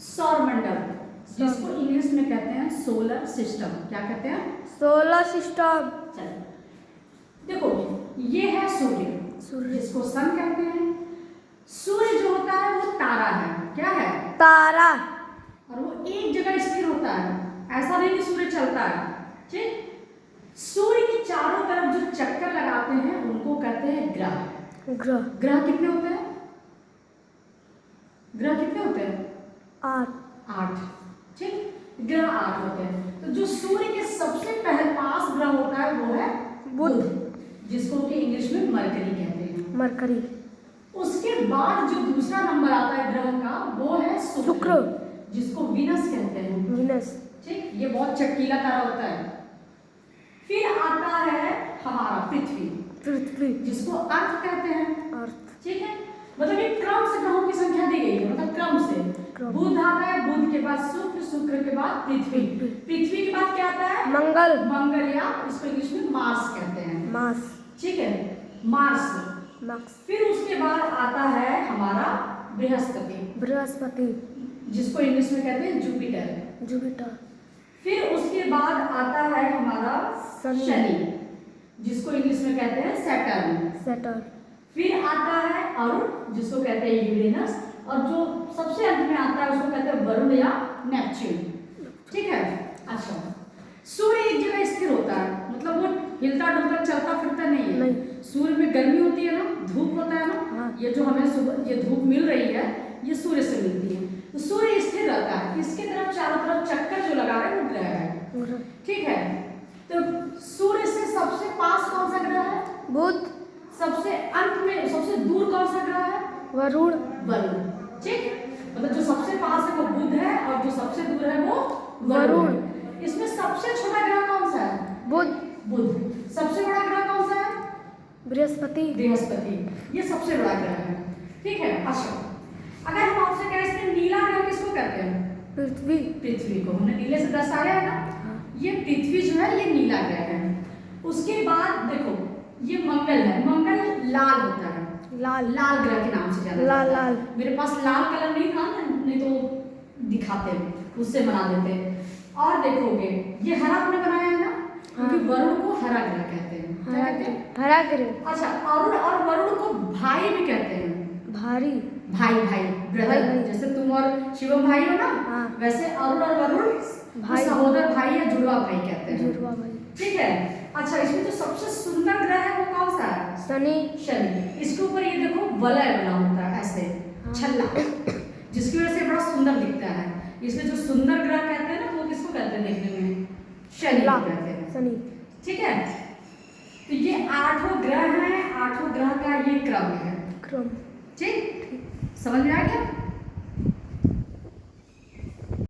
सौरमंडल, जिसको इंग्लिश में कहते हैं सोलर सिस्टम। क्या कहते हैं? Solar system. चलो देखो, ये है सूर्य, जिसको सन कहते हैं। सूर्य जो होता है वो तारा है। क्या है? तारा। और वो एक जगह स्थिर होता है, ऐसा नहीं कि सूर्य चलता है। ठीक, सूर्य के चारों तरफ जो चक्कर लगाते हैं उनको कहते हैं ग्रह। ग्रह। ग्रह कितने होते हैं? ग्रह कितने होते हैं? 8। ठीक, ग्रह 8 होते हैं। तो जो सूर्य के सबसे पहले पास ग्रह होता है वो है बुध, जिसको कि इंग्लिश में मरकरी कहते हैं। मरकरी। उसके बाद जो दूसरा नंबर आता है ग्रह का वो है शुक्र, जिसको वीनस कहते हैं। वीनस। ठीक, ये बहुत चटकीला तारा होता है। फिर आता है हमारा पृथ्वी, जिसको अर्थ कहते हैं। अर्थ। ठीक है, मतलब एक क्रम से ग्रहों की संख्या दी गई है, मतलब क्रम से। बुध आता है, बुध के बाद शुक्र, शुक्र के बाद पृथ्वी, पृथ्वी के बाद क्या आता है? मंगल, या इसको इंग्लिश में मार्स कहते हैं। मार्स। ठीक है, मार्स। फिर उसके बाद आता है हमारा बृहस्पति, जिसको इंग्लिश में कहते हैं जुपिटर। फिर उसके बाद आता है हमारा शनि, जिसको इंग्लिश में कहते हैं सैटर्न। फिर आता है अरुण, जिसको कहते हैं यूरेनस, और जो सबसे अंत में आता है उसको कहते हैं वरुण या नेपच्यून। ठीक है। अच्छा, सूर्य एक जगह स्थिर होता है, मतलब वो हिलता डुलता चलता फिरता नहीं है। सूर्य में गर्मी होती है ना, धूप होता है ना, ये जो हमें सुबह ये धूप मिल रही है ये सूर्य से मिलती है। तो सूर्य स्थिर रहता है, इसके तरफ चारों तरफ चक्कर जो लगा रहे हैं वो ग्रह है। ठीक है, तो सूर्य से सबसे पास कौन सा ग्रह है? बुध। सबसे अंत में सबसे दूर कौन सा ग्रह है? वरुण। ठीक, मतलब जो सबसे पास है वो बुध है और जो सबसे दूर है वो वरुण। इसमें सबसे छोटा ग्रह कौन सा है? बुध। सबसे बड़ा ग्रह कौन सा है? बृहस्पति। ये सबसे बड़ा ग्रह है। ठीक है। अच्छा, अगर हम आपसे कहें इसमें नीला ग्रह किसको कहते हैं? पृथ्वी को। हमने नीले से दर्शाया है ना, ये पृथ्वी जो है ये नीला ग्रह है। उसके बाद देखो ये मंगल है, मंगल लाल होता है, लाल ग्रह के नाम से जाना जाता है। मेरे पास लाल कलर नहीं था ना, नहीं तो दिखाते, उससे बना देते। और देखोगे ये हरा हमने बनाया है ना, क्योंकि वरुण को हरा ग्रह कहते हैं। क्या कहते हैं? हरा ग्रह। अच्छा, अरुण और वरुण को भाई भी कहते हैं। भाई ब्रदर, जैसे तुम और शिवम भाई हो ना, वैसे अरुण और वरुण सहोदर भाई या जुड़वा भाई कहते हैं। ठीक है। अच्छा, इसमें जो सबसे सुंदर ग्रह है वो कौन सा है? शनि। इसके ऊपर ये देखो वलय बना होता है ऐसे, छल्ला, जिसकी वजह से बड़ा सुंदर दिखता है। इसमें जो सुंदर ग्रह कहते हैं ना वो किसको कहते हैं देखने में? शनि कहते हैं। ठीक है, तो ये 8 ग्रह हैं, 8 ग्रह का ये क्रम है। ठीक, समझ में आ गया?